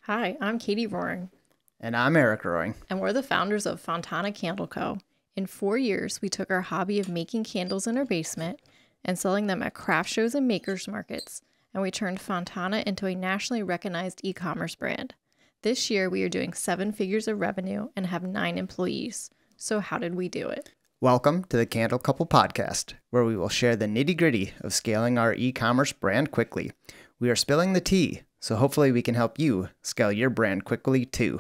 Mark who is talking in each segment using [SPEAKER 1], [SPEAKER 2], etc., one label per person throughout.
[SPEAKER 1] Hi, I'm Katie Roaring,
[SPEAKER 2] And I'm Eric Roaring.
[SPEAKER 1] and we're the founders of Fontana Candle Co. In 4 years, we took our hobby of making candles in our basement and selling them at craft shows and makers markets, and we turned Fontana into a nationally recognized e-commerce brand. This year, we are doing 7 figures of revenue and have 9 employees. So how did we do it?
[SPEAKER 2] Welcome to the Candle Couple Podcast, where we will share the nitty-gritty of scaling our e-commerce brand quickly. We are spilling the tea, so hopefully we can help you scale your brand quickly too.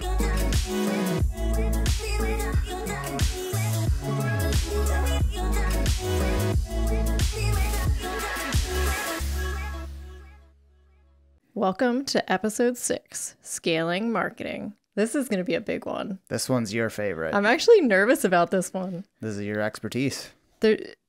[SPEAKER 1] Welcome to episode 6, Scaling Marketing. This is going to be a big one.
[SPEAKER 2] This one's your favorite.
[SPEAKER 1] I'm actually nervous about this one.
[SPEAKER 2] This is your expertise.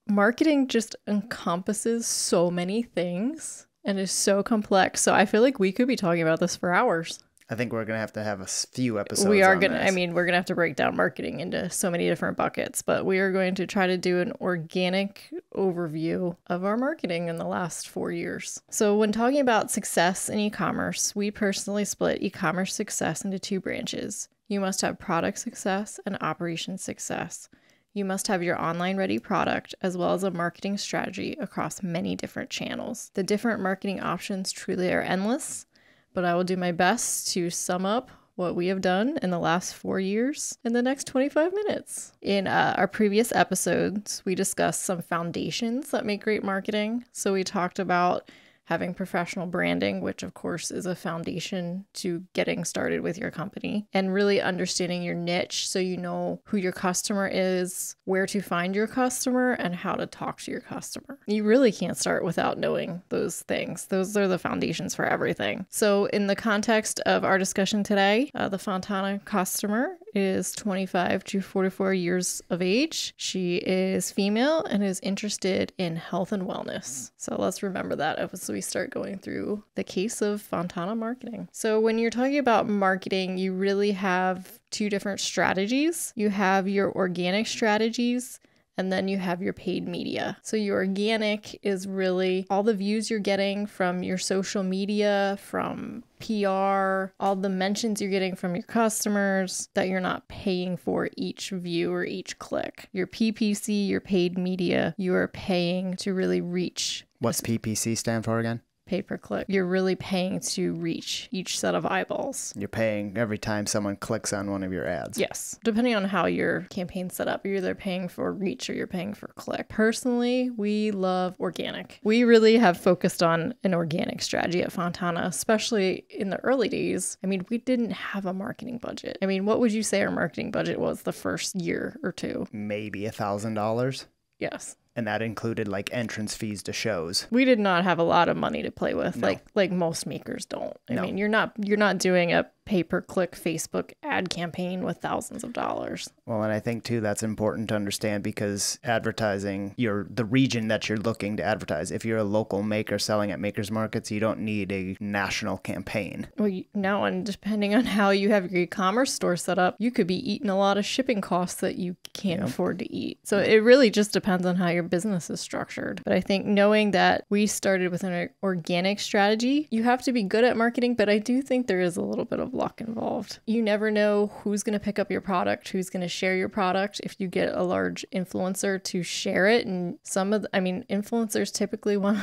[SPEAKER 1] Marketing just encompasses so many things and is so complex. So I feel like we could be talking about this for hours.
[SPEAKER 2] I think we're going to have a few episodes
[SPEAKER 1] We are
[SPEAKER 2] on
[SPEAKER 1] going to,
[SPEAKER 2] this.
[SPEAKER 1] we're going to have to break down marketing into so many different buckets, but we are going to try to do an organic overview of our marketing in the last 4 years. So when talking about success in e-commerce, we personally split e-commerce success into 2 branches. You must have product success and operation success. You must have your online ready product as well as a marketing strategy across many different channels. The different marketing options truly are endless, but I will do my best to sum up what we have done in the last 4 years in the next 25 minutes. In our previous episodes, we discussed some foundations that make great marketing. So we talked about having professional branding, which of course is a foundation to getting started with your company, and really understanding your niche so you know who your customer is, where to find your customer, and how to talk to your customer. You really can't start without knowing those things. Those are the foundations for everything. So in the context of our discussion today, the Fontana customer is 25 to 44 years of age. She is female and is interested in health and wellness. So let's remember that as we start going through the case of Fontana marketing. So when you're talking about marketing, you really have 2 different strategies. You have your organic strategies, and then you have your paid media. So your organic is really all the views you're getting from your social media, from PR, all the mentions you're getting from your customers that you're not paying for each view or each click. Your PPC, your paid media, you are paying to really reach.
[SPEAKER 2] What's PPC stand for again?
[SPEAKER 1] Pay per click. You're really paying to reach each set of eyeballs.
[SPEAKER 2] You're paying every time someone clicks on one of your ads.
[SPEAKER 1] Yes. Depending on how your campaign's set up, you're either paying for reach or you're paying for click. Personally, we love organic. We really have focused on an organic strategy at Fontana, especially in the early days. We didn't have a marketing budget. What would you say our marketing budget was the first year or 2?
[SPEAKER 2] Maybe $1,000.
[SPEAKER 1] Yes.
[SPEAKER 2] And that included like entrance fees to shows.
[SPEAKER 1] We did not have a lot of money to play with,
[SPEAKER 2] No.
[SPEAKER 1] like most makers don't.
[SPEAKER 2] No.
[SPEAKER 1] You're not doing a pay-per-click Facebook ad campaign with thousands of dollars.
[SPEAKER 2] Well, and I think too that's important to understand because advertising, the region that you're looking to advertise. If you're a local maker selling at makers markets, you don't need a national campaign.
[SPEAKER 1] Well, no, and depending on how you have your e-commerce store set up, you could be eating a lot of shipping costs that you can't afford to eat. So it really just depends on how your business is structured. But I think knowing that we started with an organic strategy, you have to be good at marketing, but I do think there is a little bit of luck involved. You never know who's going to pick up your product, who's going to share your product. If you get a large influencer to share it, and influencers typically want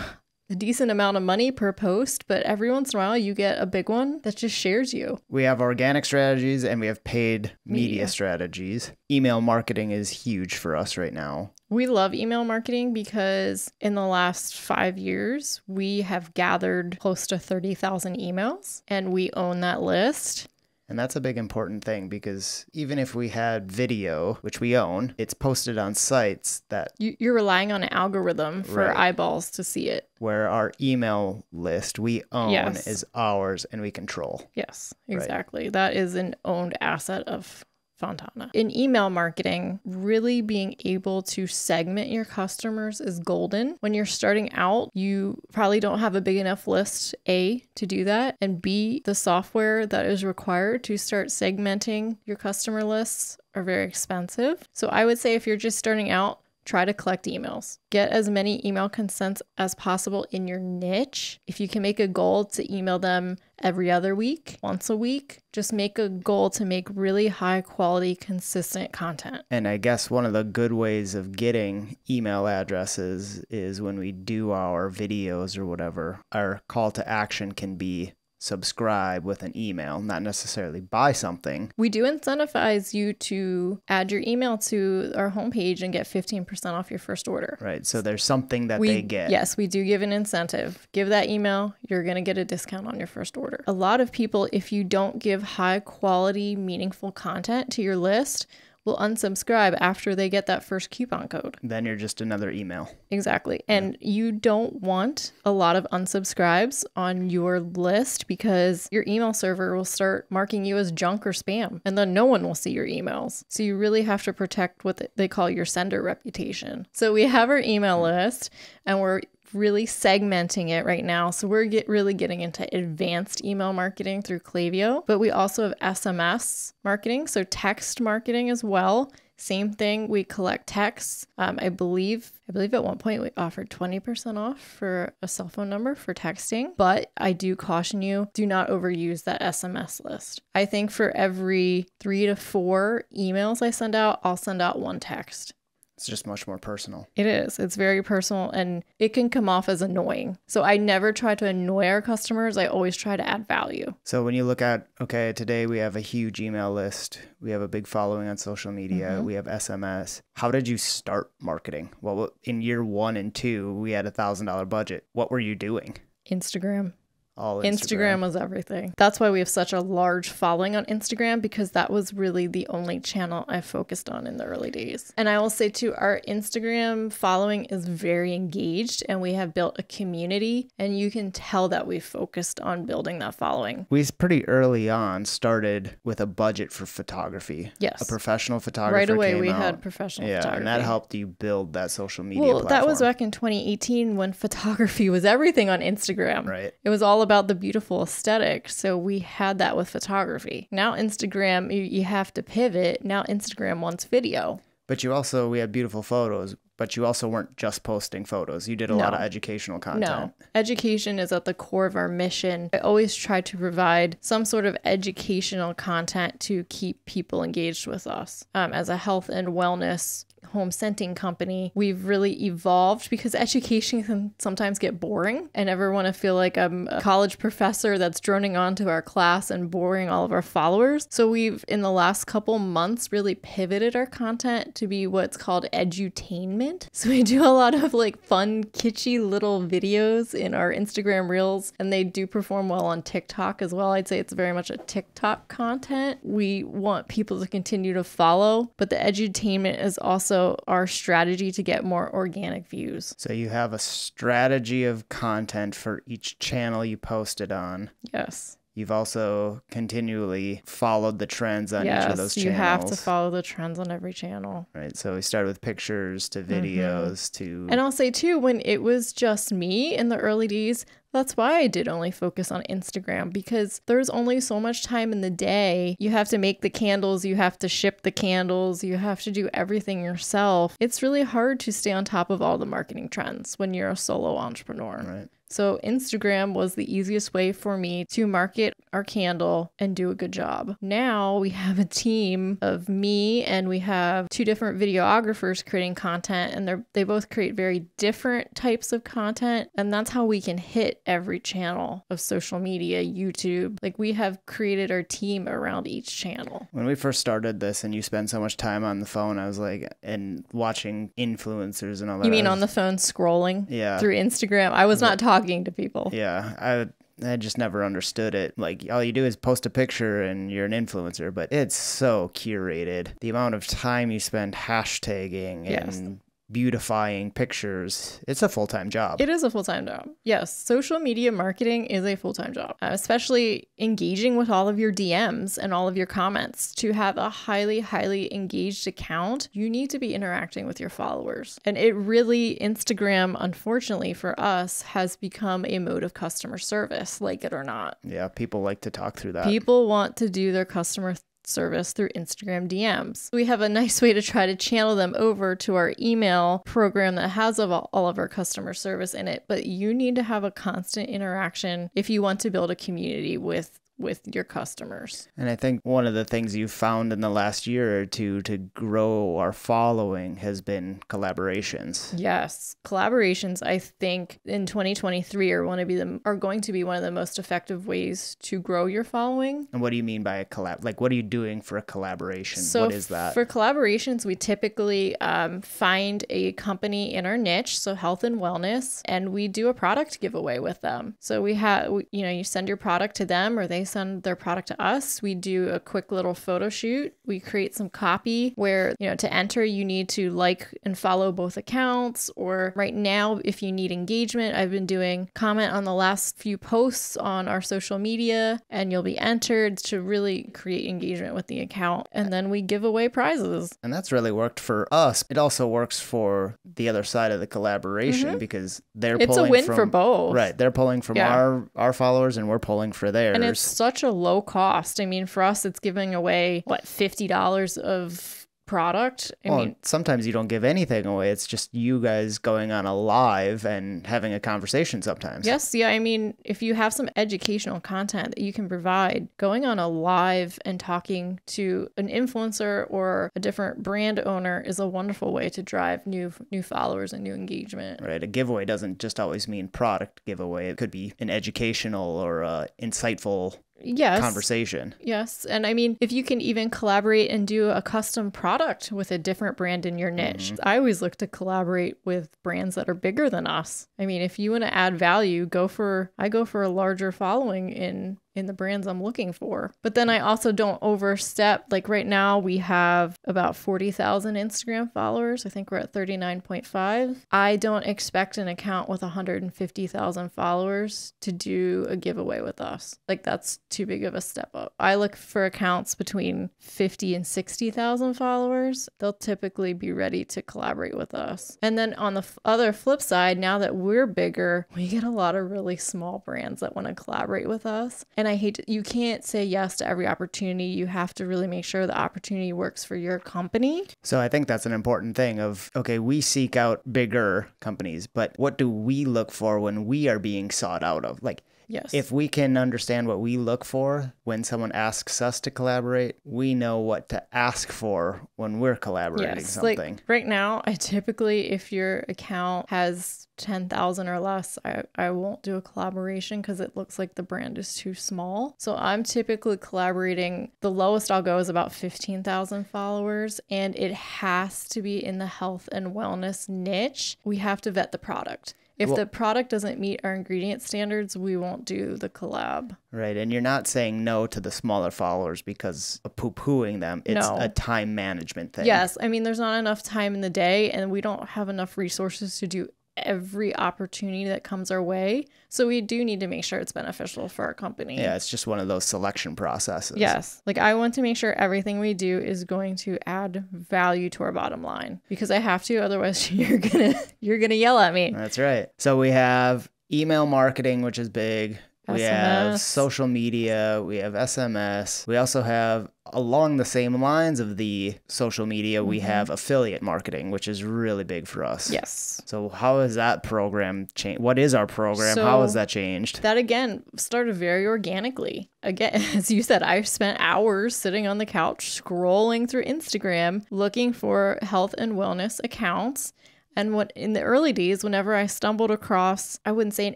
[SPEAKER 1] a decent amount of money per post, but every once in a while you get a big one that just shares you.
[SPEAKER 2] We have organic strategies and we have paid media
[SPEAKER 1] Media.
[SPEAKER 2] strategies. Email marketing is huge for us right now.
[SPEAKER 1] We love email marketing because in the last 5 years, we have gathered close to 30,000 emails and we own that list.
[SPEAKER 2] And that's a big important thing because even if we had video, which we own, it's posted on sites that
[SPEAKER 1] You're relying on an algorithm for
[SPEAKER 2] Right.
[SPEAKER 1] eyeballs to see it.
[SPEAKER 2] where our email list we own
[SPEAKER 1] Yes.
[SPEAKER 2] is ours and we control.
[SPEAKER 1] Yes,
[SPEAKER 2] Right.
[SPEAKER 1] exactly. That is an owned asset of Fontana. In email marketing, really being able to segment your customers is golden. When you're starting out, you probably don't have a big enough list, A, to do that, and B, the software that is required to start segmenting your customer lists are very expensive. So I would say if you're just starting out, Try to collect emails. Get as many email consents as possible in your niche. If you can make a goal to email them every other week, once a week, just make a goal to make really high quality, consistent content.
[SPEAKER 2] And I guess one of the good ways of getting email addresses is when we do our videos or whatever, our call to action can be subscribe with an email, not necessarily buy something.
[SPEAKER 1] We do incentivize you to add your email to our homepage and get 15% off your first order.
[SPEAKER 2] Right. So there's something that they get.
[SPEAKER 1] Yes, we do give an incentive. Give that email, you're going to get a discount on your first order. A lot of people, if you don't give high quality, meaningful content to your list, will unsubscribe after they get that first coupon code.
[SPEAKER 2] Then you're just another email.
[SPEAKER 1] Exactly. And you don't want a lot of unsubscribes on your list because your email server will start marking you as junk or spam, and then no one will see your emails. So you really have to protect what they call your sender reputation. So we have our email list, and we're really segmenting it right now. So we're really getting into advanced email marketing through Klaviyo, but we also have SMS marketing, so text marketing as well. Same thing, we collect texts. I believe at one point we offered 20% off for a cell phone number for texting, but I do caution you, do not overuse that SMS list. I think for every 3 to 4 emails I send out, I'll send out 1 text.
[SPEAKER 2] It's just much more personal.
[SPEAKER 1] It is. It's very personal, and it can come off as annoying. So I never try to annoy our customers. I always try to add value.
[SPEAKER 2] So when you look at, okay, today we have a huge email list. We have a big following on social media. We have SMS. How did you start marketing? Well, in year 1 and 2, we had $1,000 budget. What were you doing?
[SPEAKER 1] Instagram.
[SPEAKER 2] All
[SPEAKER 1] Instagram was everything. That's why we have such a large following on Instagram, because that was really the only channel I focused on in the early days. And I will say too, our Instagram following is very engaged, and we have built a community, and you can tell that we focused on building that following.
[SPEAKER 2] We pretty early on started with a budget for photography.
[SPEAKER 1] Yes.
[SPEAKER 2] A professional photographer
[SPEAKER 1] Right away, we
[SPEAKER 2] out.
[SPEAKER 1] had professional photography.
[SPEAKER 2] And that helped you build that social media
[SPEAKER 1] platform.
[SPEAKER 2] platform.
[SPEAKER 1] That was back in 2018 when photography was everything on Instagram.
[SPEAKER 2] Right.
[SPEAKER 1] It was all about the beautiful aesthetic. So we had that with photography. Now Instagram, you have to pivot. Now Instagram wants video.
[SPEAKER 2] But we had beautiful photos, but you also weren't just posting photos. You did a lot of educational content.
[SPEAKER 1] No, education is at the core of our mission. I always try to provide some sort of educational content to keep people engaged with us. As a health and wellness home scenting company, we've really evolved because education can sometimes get boring. I never want to feel like I'm a college professor that's droning on to our class and boring all of our followers. So we've, in the last couple months, really pivoted our content to be what's called edutainment. So we do a lot of like fun, kitschy little videos in our Instagram Reels, and they do perform well on TikTok as well. I'd say it's very much a TikTok content. We want people to continue to follow, but the edutainment is also our strategy to get more organic views.
[SPEAKER 2] So you have a strategy of content for each channel you posted on.
[SPEAKER 1] Yes.
[SPEAKER 2] You've also continually followed the trends on each of those channels.
[SPEAKER 1] Yes, you have to follow the trends on every channel.
[SPEAKER 2] Right. So we started with pictures to videos to...
[SPEAKER 1] And I'll say too, when it was just me in the early days, that's why I did only focus on Instagram, because there's only so much time in the day. You have to make the candles, you have to ship the candles, you have to do everything yourself. It's really hard to stay on top of all the marketing trends when you're a solo entrepreneur.
[SPEAKER 2] Right.
[SPEAKER 1] So Instagram was the easiest way for me to market our candle and do a good job. Now we have a team of me, and we have 2 different videographers creating content, and they both create very different types of content. And that's how we can hit every channel of social media, YouTube. Like, we have created our team around each channel.
[SPEAKER 2] When we first started this and you spend so much time on the phone, I was like, and watching influencers and all that.
[SPEAKER 1] You mean on the phone scrolling?
[SPEAKER 2] Yeah.
[SPEAKER 1] Through Instagram? I was not talking to people.
[SPEAKER 2] Yeah, I just never understood it. Like, all you do is post a picture and you're an influencer, but it's so curated. The amount of time you spend hashtagging and beautifying pictures, it's a full-time job.
[SPEAKER 1] It is a full-time job. Yes, social media marketing is a full-time job, especially engaging with all of your DMs and all of your comments. To have a highly, highly engaged account, you need to be interacting with your followers. And it really, Instagram, unfortunately for us, has become a mode of customer service, like it or not.
[SPEAKER 2] Yeah, people like to talk through that.
[SPEAKER 1] People want to do their customer service through Instagram DMs. We have a nice way to try to channel them over to our email program that has all of our customer service in it, but you need to have a constant interaction if you want to build a community with your customers.
[SPEAKER 2] And I think one of the things you've found in the last year or two to grow our following has been collaborations.
[SPEAKER 1] Yes. Collaborations, I think in 2023 are going to be one of the most effective ways to grow your following.
[SPEAKER 2] And what do you mean by a collab? Like, what are you doing for a collaboration?
[SPEAKER 1] So
[SPEAKER 2] what is that?
[SPEAKER 1] For collaborations, we typically find a company in our niche, so health and wellness, and we do a product giveaway with them. So you send your product to them, or they send their product to us. We do a quick little photo shoot. We create some copy where, to enter, you need to like and follow both accounts. Or right now, if you need engagement, I've been doing comment on the last few posts on our social media, and you'll be entered to really create engagement with the account. And then we give away prizes.
[SPEAKER 2] And that's really worked for us. It also works for the other side of the collaboration because it's
[SPEAKER 1] a win for both.
[SPEAKER 2] Right. They're pulling from our followers and we're pulling for theirs.
[SPEAKER 1] And it's such a low cost. I mean, for us, it's giving away, $50 of product. I mean,
[SPEAKER 2] sometimes you don't give anything away. It's just you guys going on a live and having a conversation sometimes.
[SPEAKER 1] Yes. Yeah. I mean, if you have some educational content that you can provide, going on a live and talking to an influencer or a different brand owner is a wonderful way to drive new followers and new engagement.
[SPEAKER 2] Right. A giveaway doesn't just always mean product giveaway. It could be an educational or insightful conversation.
[SPEAKER 1] Yes. And I mean, if you can even collaborate and do a custom product with a different brand in your niche, I always look to collaborate with brands that are bigger than us. I mean, if you want to add value, I go for a larger following in the brands I'm looking for. But then I also don't overstep. Like right now we have about 40,000 Instagram followers. I think we're at 39.5. I don't expect an account with 150,000 followers to do a giveaway with us. Like that's too big of a step up. I look for accounts between 50 and 60,000 followers. They'll typically be ready to collaborate with us. And then on the other flip side, now that we're bigger, we get a lot of really small brands that want to collaborate with us. And you can't say yes to every opportunity. You have to really make sure the opportunity works for your company.
[SPEAKER 2] So I think that's an important thing of, okay, we seek out bigger companies, but what do we look for when we are being sought out of? Like,
[SPEAKER 1] yes.
[SPEAKER 2] If we can understand what we look for when someone asks us to collaborate, we know what to ask for when we're collaborating something.
[SPEAKER 1] Like right now, I typically, if your account has 10,000 or less, I won't do a collaboration because it looks like the brand is too small. So I'm typically collaborating. The lowest I'll go is about 15,000 followers, and it has to be in the health and wellness niche. We have to vet the product. If the product doesn't meet our ingredient standards, we won't do the collab.
[SPEAKER 2] Right. And you're not saying no to the smaller followers because of poo-pooing them. It's a time management thing.
[SPEAKER 1] Yes. I mean, there's not enough time in the day, and we don't have enough resources to do every opportunity that comes our way. So we do need to make sure it's beneficial for our company.
[SPEAKER 2] Yeah, it's just one of those selection processes.
[SPEAKER 1] Yes. Like I want to make sure everything we do is going to add value to our bottom line because I have to, otherwise you're going to yell at me.
[SPEAKER 2] That's right. So we have email marketing, which is big. We have social media, we have SMS. We also have, along the same lines of the social media, we have affiliate marketing, which is really big for us.
[SPEAKER 1] Yes.
[SPEAKER 2] So how has that program changed? What is our program? How has that changed?
[SPEAKER 1] That, again, started very organically. Again, as you said, I've spent hours sitting on the couch scrolling through Instagram looking for health and wellness accounts. And in the early days, whenever I stumbled across, I wouldn't say an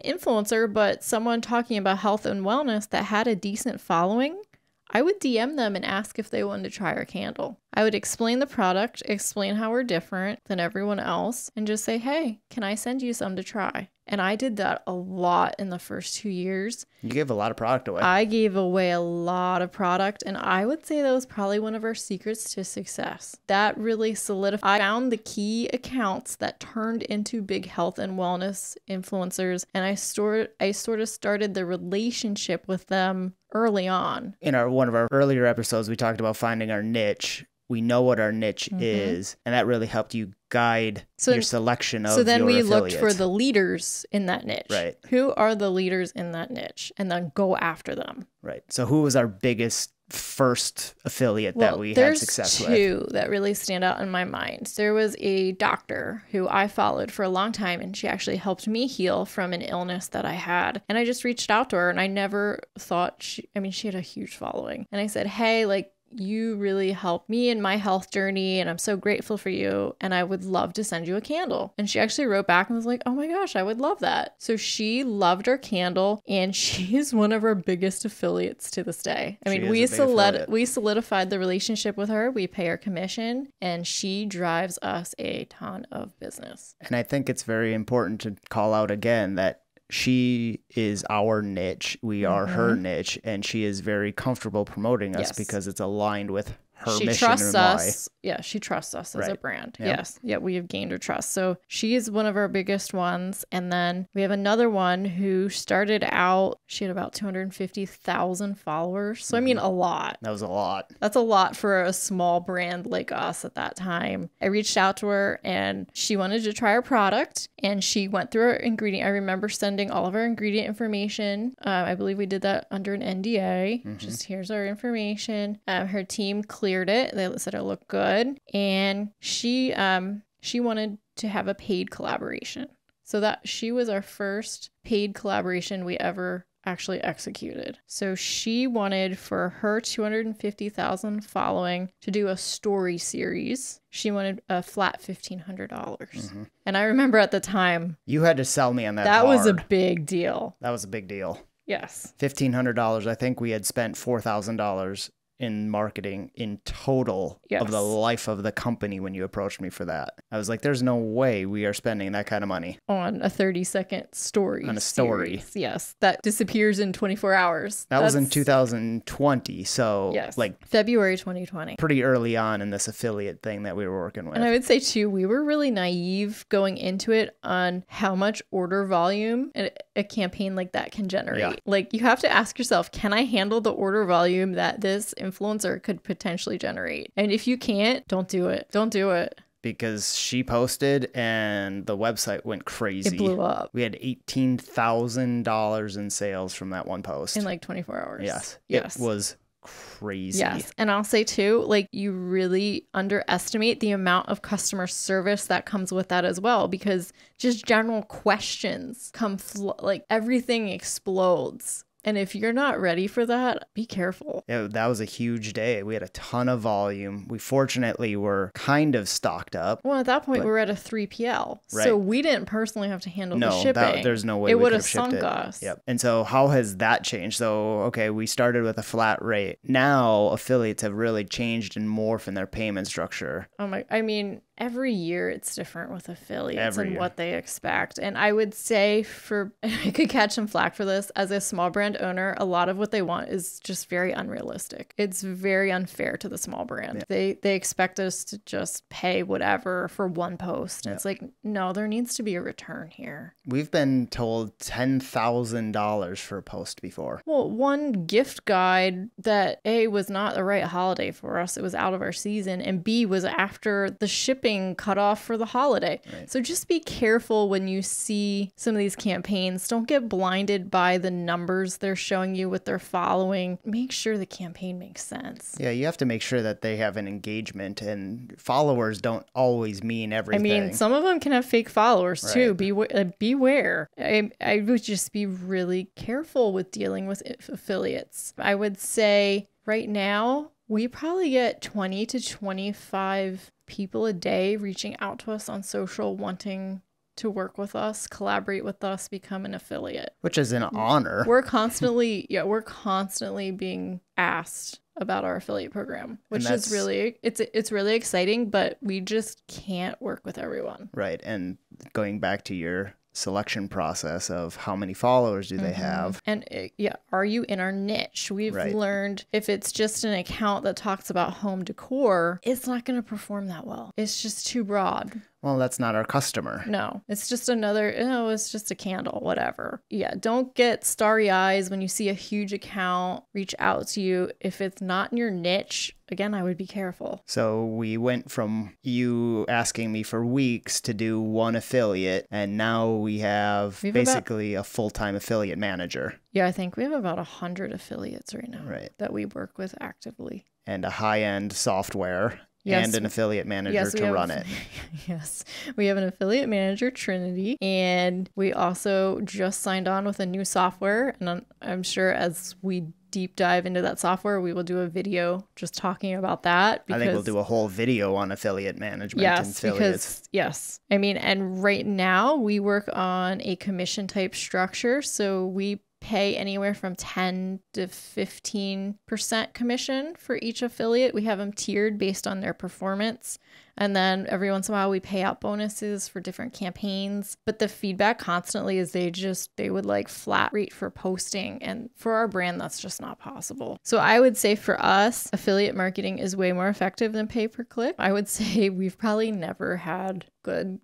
[SPEAKER 1] influencer, but someone talking about health and wellness that had a decent following, I would DM them and ask if they wanted to try our candle. I would explain the product, explain how we're different than everyone else, and just say, hey, can I send you some to try? And I did that a lot in the first 2 years.
[SPEAKER 2] You gave a lot of product away.
[SPEAKER 1] I gave away a lot of product, and I would say that was probably one of our secrets to success. That really solidified. I found the key accounts that turned into big health and wellness influencers, and I sort of started the relationship with them early on.
[SPEAKER 2] In one of our earlier episodes, we talked about finding our niche. We know what our niche is, and that really helped you guide your selection of your affiliates. So then we looked
[SPEAKER 1] for the leaders in that niche.
[SPEAKER 2] Right.
[SPEAKER 1] Who are the leaders in that niche? And then go after them.
[SPEAKER 2] Right. So who was our biggest first affiliate that we had success with?
[SPEAKER 1] There's two that really stand out in my mind. There was a doctor who I followed for a long time, and she actually helped me heal from an illness that I had. And I just reached out to her, and I never thought she had a huge following. And I said, hey, like, you really helped me in my health journey, and I'm so grateful for you, and I would love to send you a candle. And she actually wrote back and was like, oh my gosh, I would love that. So she loved our candle, and she's one of our biggest affiliates to this day. I mean, we solidified the relationship with her. We pay her commission, and she drives us a ton of business.
[SPEAKER 2] And I think it's very important to call out again that she is our niche. We are her niche, and she is very comfortable promoting us because it's aligned with her mission. She trusts us.
[SPEAKER 1] Yeah, she trusts us as a brand. Yep. Yes. Yeah, we have gained her trust. So she is one of our biggest ones. And then we have another one who started out, she had about 250,000 followers. So I mean, a lot.
[SPEAKER 2] That was a lot.
[SPEAKER 1] That's a lot for a small brand like us at that time. I reached out to her, and she wanted to try our product, and she went through our ingredient. I remember sending all of our ingredient information. I believe we did that under an NDA. Just here's our information. Her team cleared it. They said it looked good. And she wanted to have a paid collaboration. So that she was our first paid collaboration we ever actually executed. So she wanted for her 250,000 following to do a story series. She wanted a flat $1,500. And I remember at the time,
[SPEAKER 2] you had to sell me on that.
[SPEAKER 1] That was a big deal.
[SPEAKER 2] That was a big deal.
[SPEAKER 1] Yes.
[SPEAKER 2] $1,500. I think we had spent $4,000 in marketing in total of the life of the company when you approached me for that. I was like, there's no way we are spending that kind of money
[SPEAKER 1] on a 30-second story.
[SPEAKER 2] On a story.
[SPEAKER 1] Series. Yes. That disappears in 24 hours.
[SPEAKER 2] That was in 2020. So like
[SPEAKER 1] February 2020.
[SPEAKER 2] Pretty early on in this affiliate thing that we were working with.
[SPEAKER 1] And I would say too, we were really naive going into it on how much order volume a campaign like that can generate. Yeah. Like, you have to ask yourself, can I handle the order volume that this influencer could potentially generate? And if you can't, don't do it. Don't do it.
[SPEAKER 2] Because she posted and the website went crazy.
[SPEAKER 1] It blew up.
[SPEAKER 2] We had $18,000 in sales from that one post.
[SPEAKER 1] In like 24 hours.
[SPEAKER 2] Yes. It was crazy.
[SPEAKER 1] Yes. And I'll say too, like, you really underestimate the amount of customer service that comes with that as well, because just general questions come, like, everything explodes. And if you're not ready for that, be careful.
[SPEAKER 2] Yeah, that was a huge day. We had a ton of volume. We fortunately were kind of stocked up.
[SPEAKER 1] Well, at that point, we were at a 3PL. Right. So we didn't personally have to handle the shipping.
[SPEAKER 2] There's no way
[SPEAKER 1] it
[SPEAKER 2] we
[SPEAKER 1] would
[SPEAKER 2] could
[SPEAKER 1] have sunk us.
[SPEAKER 2] Yep. And so how has that changed? So, okay, we started with a flat rate. Now affiliates have really changed and morphed in their payment structure.
[SPEAKER 1] Every year it's different with affiliates what they expect. And I would say I could catch some flack for this, as a small brand owner, a lot of what they want is just very unrealistic. It's very unfair to the small brand. Yeah. They expect us to just pay whatever for one post. And it's like, no, there needs to be a return here.
[SPEAKER 2] We've been told $10,000 for a post before.
[SPEAKER 1] Well, one gift guide that A, was not the right holiday for us. It was out of our season. And B, was after the shipping cut off for the holiday. Right. So just be careful when you see some of these campaigns. Don't get blinded by the numbers they're showing you with their following. Make sure the campaign makes sense.
[SPEAKER 2] Yeah, you have to make sure that they have an engagement, and followers don't always mean everything.
[SPEAKER 1] Some of them can have fake followers too. Beware. I would just be really careful with dealing with affiliates. I would say right now, we probably get 20 to 25 people a day reaching out to us on social, wanting to work with us, collaborate with us, become an affiliate.
[SPEAKER 2] Which is an honor.
[SPEAKER 1] We're constantly being asked about our affiliate program, which is really, it's really exciting, but we just can't work with everyone.
[SPEAKER 2] Right. And going back to your selection process of how many followers do they have,
[SPEAKER 1] and are you in our niche? We've learned if it's just an account that talks about home decor, it's not going to perform that well. It's just too broad.
[SPEAKER 2] Well, that's not our customer.
[SPEAKER 1] No, it's just another, oh, it's just a candle, whatever. Yeah, don't get starry eyes when you see a huge account reach out to you. If it's not in your niche, again, I would be careful.
[SPEAKER 2] So we went from you asking me for weeks to do one affiliate, and now we have basically a full-time affiliate manager.
[SPEAKER 1] Yeah, I think we have about 100 affiliates right now that we work with actively.
[SPEAKER 2] And a high-end software. Yes, and an affiliate manager to run it.
[SPEAKER 1] Yes, we have an affiliate manager, Trinity, and we also just signed on with a new software. And I'm sure as we deep dive into that software, we will do a video just talking about that.
[SPEAKER 2] I think we'll do a whole video on affiliate management and affiliates.
[SPEAKER 1] Yes. I mean, and right now we work on a commission type structure. So we pay anywhere from 10 to 15% commission for each affiliate. We have them tiered based on their performance. And then every once in a while we pay out bonuses for different campaigns. But the feedback constantly is they would like flat rate for posting. And for our brand, that's just not possible. So I would say for us, affiliate marketing is way more effective than pay-per-click. I would say we've probably never had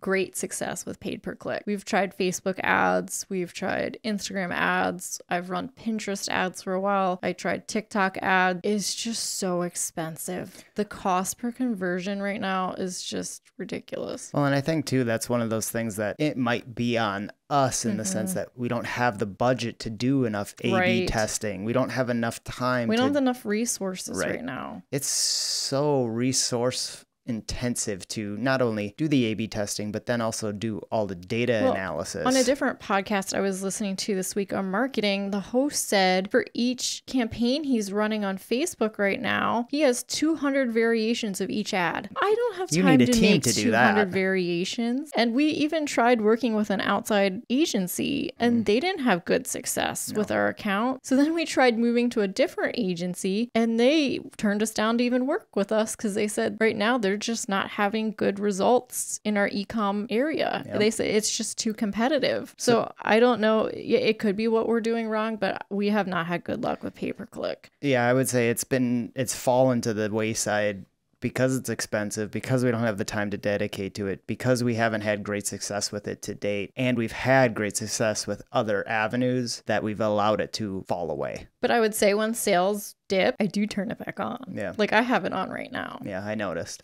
[SPEAKER 1] great success with paid per click. We've tried Facebook ads. We've tried Instagram ads. I've run Pinterest ads for a while. I tried TikTok ads. It's just so expensive. The cost per conversion right now is just ridiculous.
[SPEAKER 2] Well, and I think too, that's one of those things that it might be on us in the sense that we don't have the budget to do enough A/B testing. We don't have enough time.
[SPEAKER 1] We don't have enough resources right now.
[SPEAKER 2] It's so resource intensive to not only do the A/B testing, but then also do all the data analysis.
[SPEAKER 1] On a different podcast I was listening to this week on marketing, the host said for each campaign he's running on Facebook right now, he has 200 variations of each ad. I don't have time to make 200 variations. And we even tried working with an outside agency and they didn't have good success with our account. So then we tried moving to a different agency and they turned us down to even work with us because they said right now they're just not having good results in our e-com area. They say it's just too competitive. So I don't know. It could be what we're doing wrong, but we have not had good luck with pay-per-click.
[SPEAKER 2] Yeah, I would say it's fallen to the wayside because it's expensive, because we don't have the time to dedicate to it, because we haven't had great success with it to date, and we've had great success with other avenues that we've allowed it to fall away.
[SPEAKER 1] But I would say when sales dip, I do turn it back on.
[SPEAKER 2] Yeah.
[SPEAKER 1] Like I have it on right now.
[SPEAKER 2] Yeah, I noticed.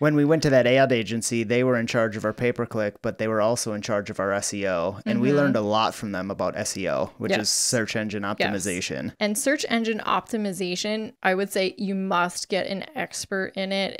[SPEAKER 2] When we went to that ad agency, they were in charge of our pay-per-click, but they were also in charge of our SEO. And we learned a lot from them about SEO, which is search engine optimization.
[SPEAKER 1] Yes. And search engine optimization, I would say you must get an expert in it.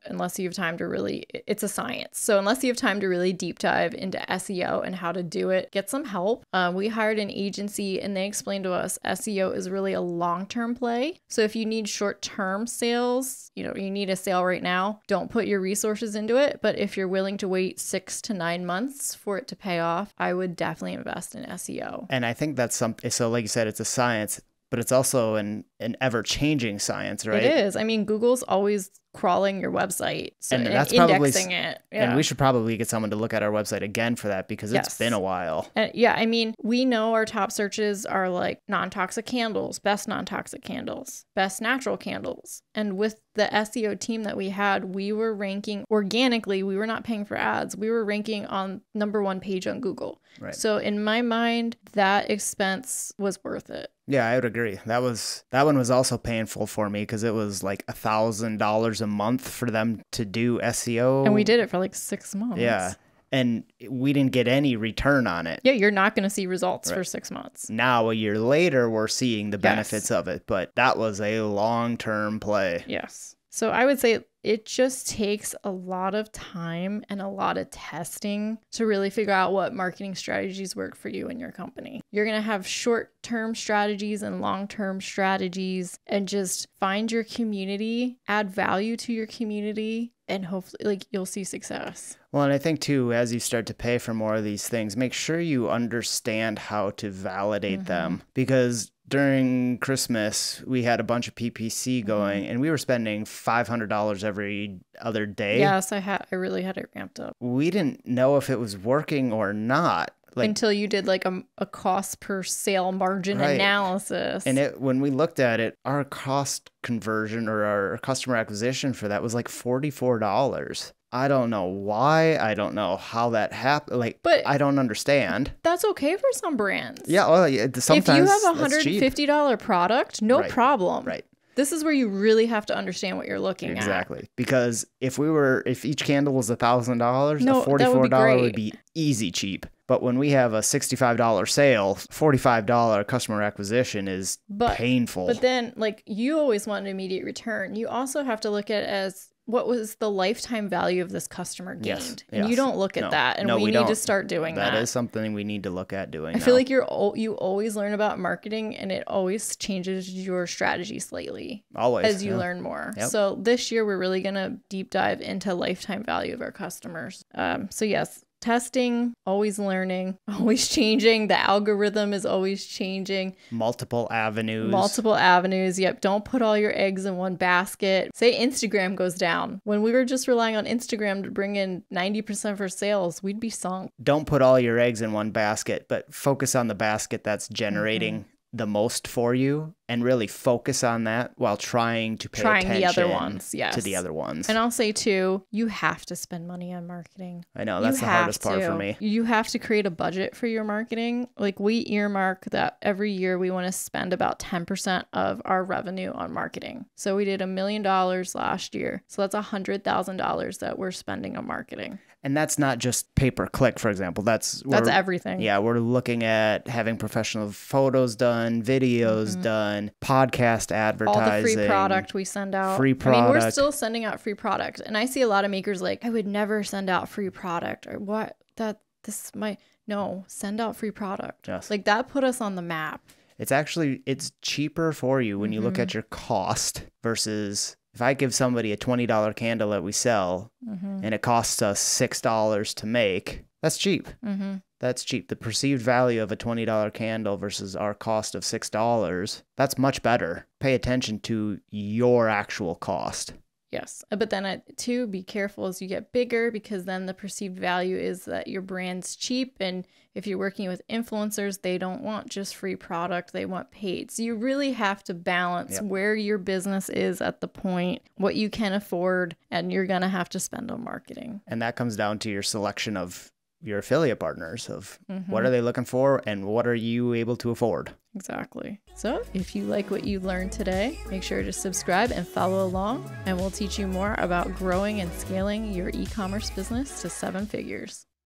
[SPEAKER 1] Unless you have time to really, it's a science. So unless you have time to really deep dive into SEO and how to do it, get some help. We hired an agency and they explained to us SEO is really a long-term play. So if you need short-term sales, you need a sale right now, don't put your resources into it. But if you're willing to wait 6 to 9 months for it to pay off, I would definitely invest in SEO.
[SPEAKER 2] And I think that's something, so like you said, it's a science, but it's also an ever-changing science, right?
[SPEAKER 1] It is. I mean, Google's always crawling your website and that's indexing it. Yeah.
[SPEAKER 2] And we should probably get someone to look at our website again for that because it's been a while.
[SPEAKER 1] And I mean, we know our top searches are like non-toxic candles, best non-toxic candles, best natural candles. And with the SEO team that we had, we were ranking organically. We were not paying for ads. We were ranking on #1 page on Google.
[SPEAKER 2] Right.
[SPEAKER 1] So in my mind, that expense was worth it.
[SPEAKER 2] Yeah, I would agree. That one was also painful for me because it was like $1,000 a month for them to do SEO.
[SPEAKER 1] And we did it for like 6 months.
[SPEAKER 2] Yeah. And we didn't get any return on it.
[SPEAKER 1] Yeah, you're not going to see results for 6 months.
[SPEAKER 2] Now, a year later, we're seeing the benefits of it. But that was a long-term play.
[SPEAKER 1] Yes. So I would say it just takes a lot of time and a lot of testing to really figure out what marketing strategies work for you and your company. You're going to have short-term strategies and long-term strategies, and just find your community, add value to your community, and hopefully you'll see success.
[SPEAKER 2] Well, and I think too, as you start to pay for more of these things, make sure you understand how to validate them, because during Christmas, we had a bunch of PPC going and we were spending $500 every other day.
[SPEAKER 1] Yes, I really had it ramped up.
[SPEAKER 2] We didn't know if it was working or not. Like,
[SPEAKER 1] until you did like a cost per sale margin analysis.
[SPEAKER 2] And when we looked at it, our cost conversion or our customer acquisition for that was like $44. I don't know why. I don't know how that happened. Like, but I don't understand.
[SPEAKER 1] That's okay for some brands.
[SPEAKER 2] Yeah. Well, sometimes
[SPEAKER 1] if you have a $150 product, no problem.
[SPEAKER 2] Right.
[SPEAKER 1] This is where you really have to understand what you're looking
[SPEAKER 2] at. Exactly. Because if each candle was $1,000, a $44 would be easy cheap. But when we have a $65 sale, $45 customer acquisition is painful.
[SPEAKER 1] But then, like, you always want an immediate return. You also have to look at it as what was the lifetime value of this customer gained.
[SPEAKER 2] Yes.
[SPEAKER 1] And you don't look at that. And we need to start doing that.
[SPEAKER 2] That is something we need to look at doing.
[SPEAKER 1] I feel like you always learn about marketing, and it always changes your strategy slightly.
[SPEAKER 2] Always.
[SPEAKER 1] As you learn more. Yep. So this year, we're really going to deep dive into lifetime value of our customers. So yes. Testing, always learning, always changing. The algorithm is always changing.
[SPEAKER 2] Multiple avenues.
[SPEAKER 1] Yep. Don't put all your eggs in one basket. Say Instagram goes down. When we were just relying on Instagram to bring in 90% of our sales, we'd be sunk.
[SPEAKER 2] Don't put all your eggs in one basket, but focus on the basket that's generating the most for you, and really focus on that while trying to pay attention
[SPEAKER 1] the other ones,
[SPEAKER 2] to the other ones.
[SPEAKER 1] And I'll say too, you have to spend money on marketing.
[SPEAKER 2] I know, that's the hardest part for me.
[SPEAKER 1] You have to create a budget for your marketing. Like, we earmark that every year we want to spend about 10% of our revenue on marketing. So we did $1 million last year. So that's $100,000 that we're spending on marketing.
[SPEAKER 2] And that's not just pay-per-click, for example. That's
[SPEAKER 1] everything.
[SPEAKER 2] Yeah, we're looking at having professional photos done, videos done, podcast advertising. All the free
[SPEAKER 1] product we send out.
[SPEAKER 2] Free product.
[SPEAKER 1] I mean, we're still sending out free product. And I see a lot of makers like, I would never send out free product. Or what? No, send out free product.
[SPEAKER 2] Yes.
[SPEAKER 1] Like, that put us on the map.
[SPEAKER 2] It's cheaper for you when you look at your cost versus... If I give somebody a $20 candle that we sell and it costs us $6 to make, that's cheap. That's cheap. The perceived value of a $20 candle versus our cost of $6, that's much better. Pay attention to your actual cost.
[SPEAKER 1] Yes. But then too, be careful as you get bigger, because then the perceived value is that your brand's cheap. And if you're working with influencers, they don't want just free product. They want paid. So you really have to balance where your business is at the point, what you can afford, and you're going to have to spend on marketing.
[SPEAKER 2] And that comes down to your selection of your affiliate partners of what are they looking for and what are you able to afford.
[SPEAKER 1] Exactly. So if you like what you learned today, make sure to subscribe and follow along, and we'll teach you more about growing and scaling your e-commerce business to 7 figures.